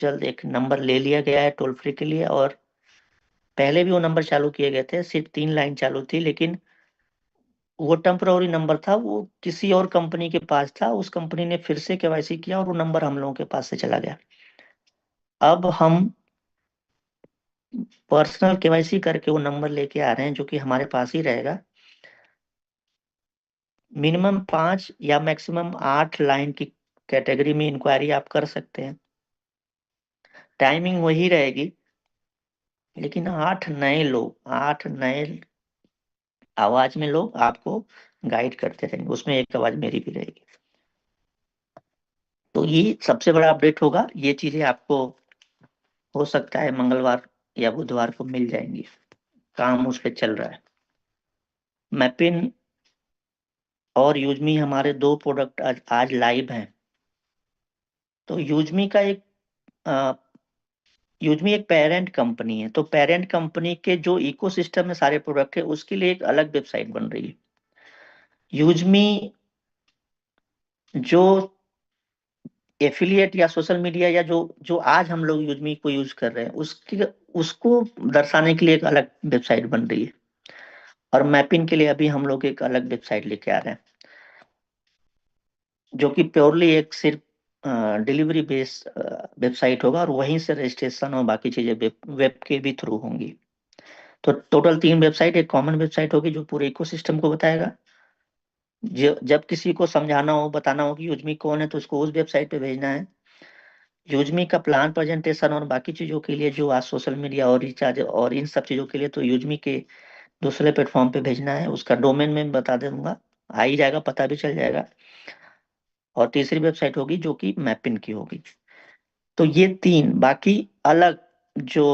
जल्द एक नंबर ले लिया गया है टोल फ्री के लिए, और पहले भी वो नंबर चालू किए गए थे, सिर्फ 3 लाइन चालू थी, लेकिन वो टेम्पररी नंबर था, वो किसी और कंपनी के पास था, उस कंपनी ने फिर से केवाईसी किया और वो नंबर हम लोगों के पास से चला गया। अब हम पर्सनल केवाईसी करके वो नंबर लेके आ रहे हैं, जो कि हमारे पास ही रहेगा। मिनिमम 5 या मैक्सिमम 8 लाइन की कैटेगरी में इंक्वायरी आप कर सकते हैं। टाइमिंग वही रहेगी, लेकिन 8 नए आवाज में लोग आपको गाइड करते रहेंगे, उसमें एक आवाज मेरी भी रहेगी। तो ये सबसे बड़ा अपडेट होगा। ये चीजें आपको हो सकता है मंगलवार या बुधवार को मिल जाएंगी। काम उस पर चल रहा है। मैपिन और यूजमी हमारे 2 प्रोडक्ट आज लाइव हैं। तो यूजमी एक पेरेंट कंपनी है, तो पेरेंट कंपनी के जो इकोसिस्टम में सारे प्रोडक्ट है, उसके लिए एक अलग वेबसाइट बन रही है। यूजमी जो एफिलिएट या सोशल मीडिया या जो जो आज हम लोग यूजमी को यूज कर रहे हैं, उसको दर्शाने के लिए एक अलग वेबसाइट बन रही है। और मैपिंग के लिए अभी हम लोग एक अलग वेबसाइट लेके आ रहे हैं, जो कि प्योरली एक सिर्फ डिलीवरी बेस वेबसाइट होगा, और वहीं से रजिस्ट्रेशन और बाकी चीजें वेब के भी थ्रू होंगी। तो टोटल 3 वेबसाइट, एक कॉमन वेबसाइट होगी जो पूरे इकोसिस्टम को बताएगा। जब किसी को समझाना हो, बताना हो कि यूजमी कौन है, तो उसको उस वेबसाइट पे भेजना है। यूजमी का प्लान प्रेजेंटेशन और बाकी चीजों के लिए, जो आज सोशल मीडिया और रिचार्ज और इन सब चीजों के लिए, तो यूजमी के दूसरे प्लेटफॉर्म पे भेजना है। उसका डोमेन में बता दूंगा, आ ही जाएगा, पता भी चल जाएगा। और तीसरी वेबसाइट होगी जो कि मैपिन की होगी। तो ये 3 बाकी अलग जो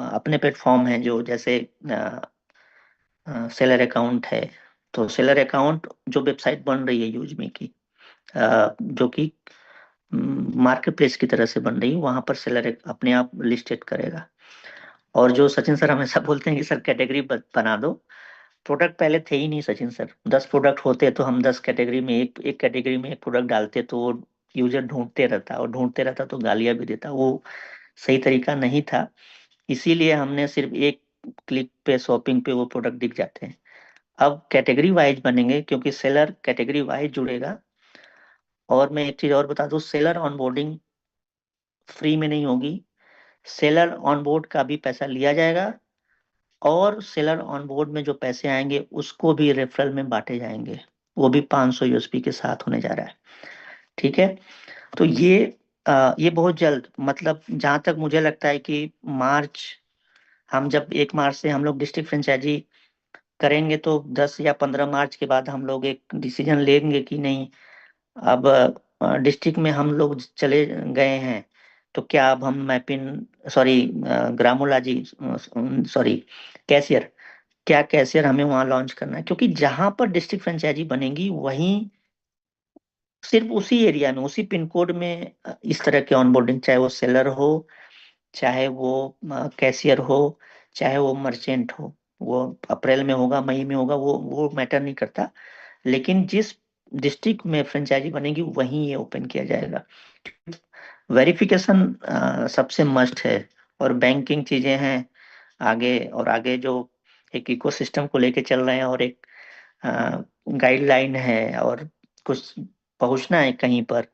अपने प्लेटफॉर्म हैं, जो जैसे सेलर अकाउंट है, तो सेलर अकाउंट जो वेबसाइट बन रही है यूजमी की, जो कि मार्केट प्लेस की तरह से बन रही है, वहां पर सेलर अपने आप लिस्टेड करेगा। और जो सचिन सर हमेशा बोलते हैं कि सर कैटेगरी बना दो, प्रोडक्ट पहले थे ही नहीं सचिन सर। 10 प्रोडक्ट होते तो हम 10 कैटेगरी में एक कैटेगरी में एक प्रोडक्ट डालते, तो वो यूजर ढूंढते रहता, और ढूंढते रहता तो गालियां भी देता, वो सही तरीका नहीं था। इसीलिए हमने सिर्फ एक क्लिक पे शॉपिंग पे वो प्रोडक्ट दिख जाते हैं। अब कैटेगरी वाइज बनेंगे, क्योंकि सेलर कैटेगरी वाइज जुड़ेगा। और मैं एक चीज और बता दूं, सेलर ऑनबोर्डिंग फ्री में नहीं होगी। सेलर ऑनबोर्ड का भी पैसा लिया जाएगा, और सेलर ऑनबोर्ड में जो पैसे आएंगे उसको भी रेफरल में बांटे जाएंगे। वो भी 500 यूएसपी के साथ होने जा रहा है। ठीक है। तो ये बहुत जल्द, मतलब जहां तक मुझे लगता है कि मार्च, हम जब 1 मार्च से हम लोग डिस्ट्रिक्ट फ्रेंचाइजी करेंगे, तो 10 या 15 मार्च के बाद हम लोग एक डिसीजन लेंगे कि नहीं, अब डिस्ट्रिक्ट में हम लोग चले गए हैं, तो क्या अब हम मैपिन, सॉरी, ग्रामोला जी, सॉरी, कैशियर, क्या कैशियर हमें वहां लॉन्च करना है? क्योंकि जहां पर डिस्ट्रिक्ट फ्रेंचाइजी बनेगी, वहीं सिर्फ उसी एरिया में, उसी पिन कोड में इस तरह के ऑनबोर्डिंग, चाहे वो सेलर हो, चाहे वो कैशियर हो, चाहे वो मर्चेंट हो, वो अप्रैल में होगा, मई में होगा, वो मैटर नहीं करता। लेकिन जिस डिस्ट्रिक्ट में फ्रेंचाइजी बनेगी, वहीं ये ओपन किया जाएगा। वेरिफिकेशन सबसे मस्ट है। और बैंकिंग चीजें हैं आगे, और आगे जो एक इकोसिस्टम को लेके चल रहे हैं, और एक गाइडलाइन है, और कुछ पहुंचना है कहीं पर,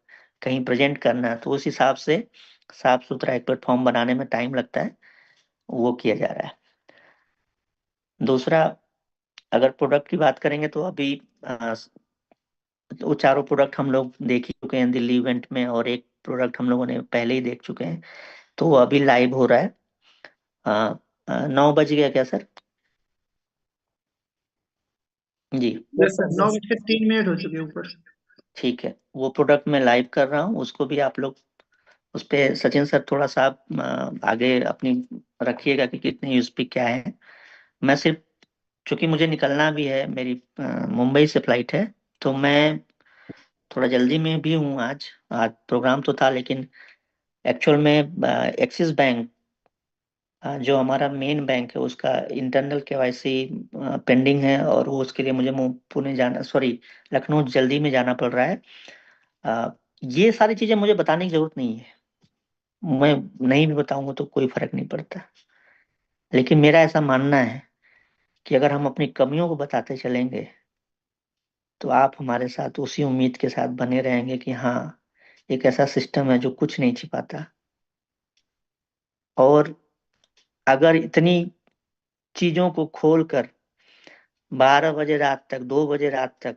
कहीं प्रेजेंट करना है, तो उस हिसाब से साफ सुथरा एक प्लेटफॉर्म बनाने में टाइम लगता है, वो किया जा रहा है। दूसरा, अगर प्रोडक्ट की बात करेंगे, तो अभी वो चारों प्रोडक्ट हम लोग देख ही चुके हैं दिल्ली इवेंट में, और एक प्रोडक्ट हम लोगों ने पहले ही देख चुके हैं, तो वो अभी लाइव हो रहा है। 9 बज गया क्या सर? जी। यस सर, 9:03 हो चुके हैं ऊपर। ठीक है, वो प्रोडक्ट मैं लाइव कर रहा हूँ, उसको भी आप लोग उस पे सचिन सर थोड़ा सा आप, आगे अपनी रखिएगा कि कितने यूएसपी क्या है। मैं सिर्फ, चूंकि मुझे निकलना भी है, मेरी मुंबई से फ्लाइट है, तो मैं थोड़ा जल्दी में भी हूँ आज। आज प्रोग्राम तो था, लेकिन एक्चुअल में एक्सिस बैंक, जो हमारा मेन बैंक है, उसका इंटरनल केवाईसी पेंडिंग है, और वो उसके लिए मुझे पुणे जाना, सॉरी, लखनऊ जल्दी में जाना पड़ रहा है। अ, ये सारी चीजें मुझे बताने की जरूरत नहीं है। मैं नहीं भी बताऊंगा तो कोई फर्क नहीं पड़ता। लेकिन मेरा ऐसा मानना है कि अगर हम अपनी कमियों को बताते चलेंगे तो आप हमारे साथ उसी उम्मीद के साथ बने रहेंगे कि हाँ, एक ऐसा सिस्टम है जो कुछ नहीं छिपाता। और अगर इतनी चीजों को खोलकर 12 बजे रात तक, 2 बजे रात तक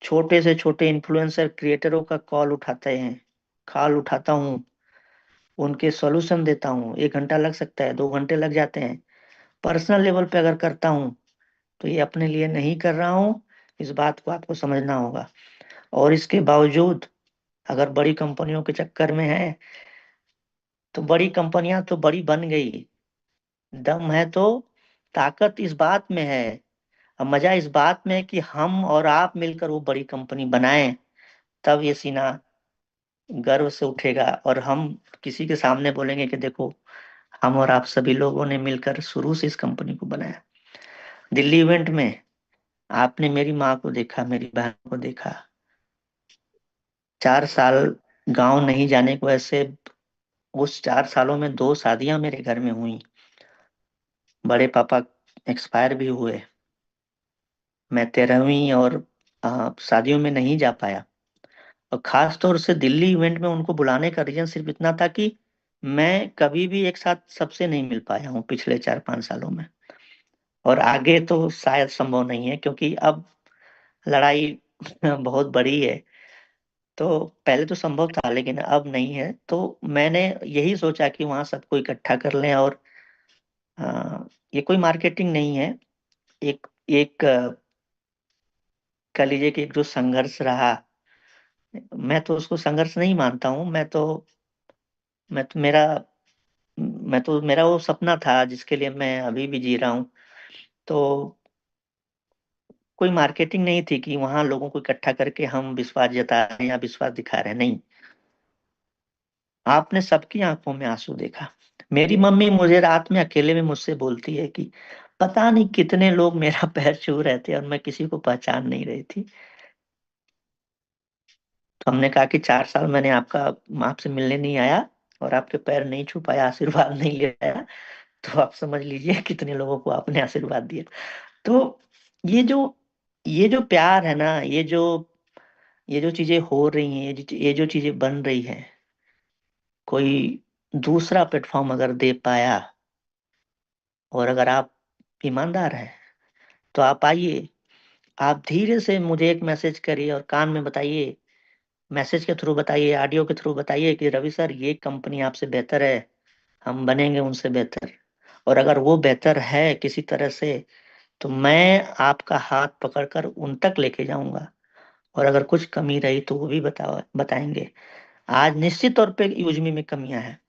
छोटे से छोटे इन्फ्लुएंसर क्रिएटरों का कॉल उठाते हैं, कॉल उठाता हूँ, उनके सॉल्यूशन देता हूँ, 1 घंटा लग सकता है, 2 घंटे लग जाते हैं, पर्सनल लेवल पे अगर करता हूँ तो ये अपने लिए नहीं कर रहा हूँ। इस बात को आपको समझना होगा। और इसके बावजूद अगर बड़ी कंपनियों के चक्कर में है तो बड़ी कंपनियां तो बड़ी बन गई, दम है तो ताकत इस बात में है, अब मजा इस बात में है कि हम और आप मिलकर वो बड़ी कंपनी बनाएं। तब ये सीना गर्व से उठेगा और हम किसी के सामने बोलेंगे कि देखो, हम और आप सभी लोगों ने मिलकर शुरू से इस कंपनी को बनाया। दिल्ली इवेंट में आपने मेरी माँ को देखा, मेरी बहन को देखा। 4 साल गांव नहीं जाने की वजह से उस 4 सालों में 2 शादियां मेरे घर में हुई। बड़े पापा एक्सपायर भी हुए। मैं 13वीं और शादियों में नहीं जा पाया। और खास तौर से दिल्ली इवेंट में उनको बुलाने का रीजन सिर्फ इतना था कि मैं कभी भी एक साथ सबसे नहीं मिल पाया हूँ पिछले 4-5 सालों में। और आगे तो शायद संभव नहीं है, क्योंकि अब लड़ाई बहुत बड़ी है। तो पहले तो संभव था लेकिन अब नहीं है, तो मैंने यही सोचा कि वहां सबको इकट्ठा कर लें। और ये कोई मार्केटिंग नहीं है। एक एक कह लीजिए कि एक जो संघर्ष रहा, मैं तो उसको संघर्ष नहीं मानता हूँ। मैं तो मेरा मैं तो मेरा वो सपना था जिसके लिए मैं अभी भी जी रहा हूँ। तो कोई मार्केटिंग नहीं थी कि वहां लोगों को इकट्ठा करके हम विश्वास जता रहे हैं या विश्वास दिखा रहे हैं, नहीं। आपने सबकी आंखों में आंसू देखा। मेरी मम्मी मुझे रात में अकेले में मुझसे बोलती है कि पता नहीं कितने लोग मेरा पैर छू रहे थे और मैं किसी को पहचान नहीं रही थी। तो हमने कहा कि 4 साल मैंने आपसे मिलने नहीं आया और आपके पैर नहीं छू पाया, आशीर्वाद नहीं ले आया। तो आप समझ लीजिए कितने लोगों को आपने आशीर्वाद दिया। तो ये जो ये जो प्यार है ना, ये जो चीजें हो रही हैं, ये जो चीजें बन रही हैं, कोई दूसरा प्लेटफॉर्म अगर दे पाया, और अगर आप ईमानदार हैं तो आप आइए, आप धीरे से मुझे एक मैसेज करिए और कान में बताइए, मैसेज के थ्रू बताइए, ऑडियो के थ्रू बताइए कि रवि सर, ये कंपनी आपसे बेहतर है, हम बनेंगे उनसे बेहतर। और अगर वो बेहतर है किसी तरह से तो मैं आपका हाथ पकड़कर उन तक लेके जाऊंगा। और अगर कुछ कमी रही तो वो भी बताएंगे। आज निश्चित तौर पे यूजमी में कमियां हैं।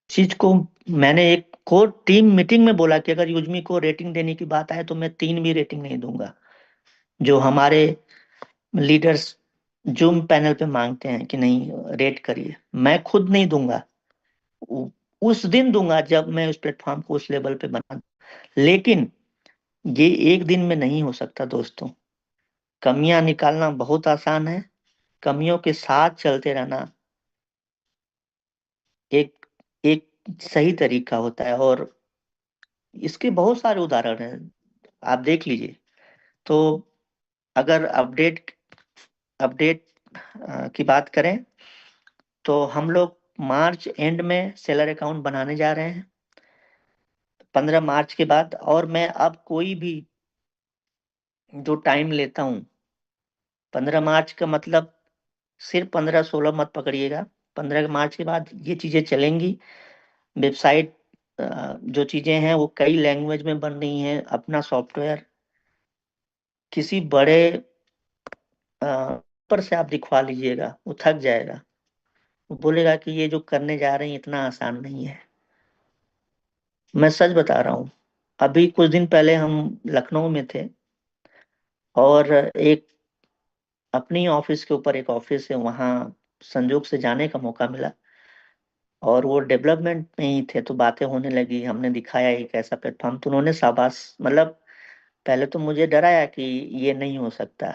चीज को मैंने एक को टीम मीटिंग में बोला कि अगर यूजमी को रेटिंग देने की बात आए तो मैं 3 भी रेटिंग नहीं दूंगा, जो हमारे लीडर्स जूम पैनल पे मांगते हैं कि नहीं रेट करिए। मैं खुद नहीं दूंगा, उ- उस दिन दूंगा जब मैं उस प्लेटफॉर्म को उस लेवल पे बना दूं। लेकिन ये एक दिन में नहीं हो सकता दोस्तों। कमियां निकालना बहुत आसान है, कमियों के साथ चलते रहना एक एक सही तरीका होता है। और इसके बहुत सारे उदाहरण हैं, आप देख लीजिए। तो अगर अपडेट अपडेट की बात करें तो हम लोग मार्च एंड में सेलर अकाउंट बनाने जा रहे हैं, 15 मार्च के बाद। और मैं अब कोई भी जो टाइम लेता हूँ, 15 मार्च का मतलब सिर्फ 15-16 मत पकड़िएगा। 15 मार्च के बाद ये चीजें चलेंगी। वेबसाइट जो चीजें हैं वो कई लैंग्वेज में बन रही हैं। अपना सॉफ्टवेयर किसी बड़े पर से आप दिखवा लीजिएगा, वो थक जाएगा। वो बोलेगा कि ये जो करने जा रहे हैं इतना आसान नहीं है। मैं सच बता रहा हूँ। अभी कुछ दिन पहले हम लखनऊ में थे और एक अपनी ऑफिस के ऊपर एक ऑफिस है, वहाँ संजोग से जाने का मौका मिला। और वो डेवलपमेंट में ही थे तो बातें होने लगी, हमने दिखाया एक ऐसा प्लेटफॉर्म, तो उन्होंने शाबाश, मतलब पहले तो मुझे डराया कि ये नहीं हो सकता।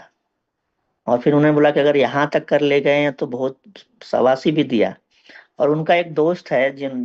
और फिर उन्होंने बोला कि अगर यहाँ तक कर ले गए हैं तो बहुत, शाबाशी भी दिया। और उनका एक दोस्त है जिन्होंने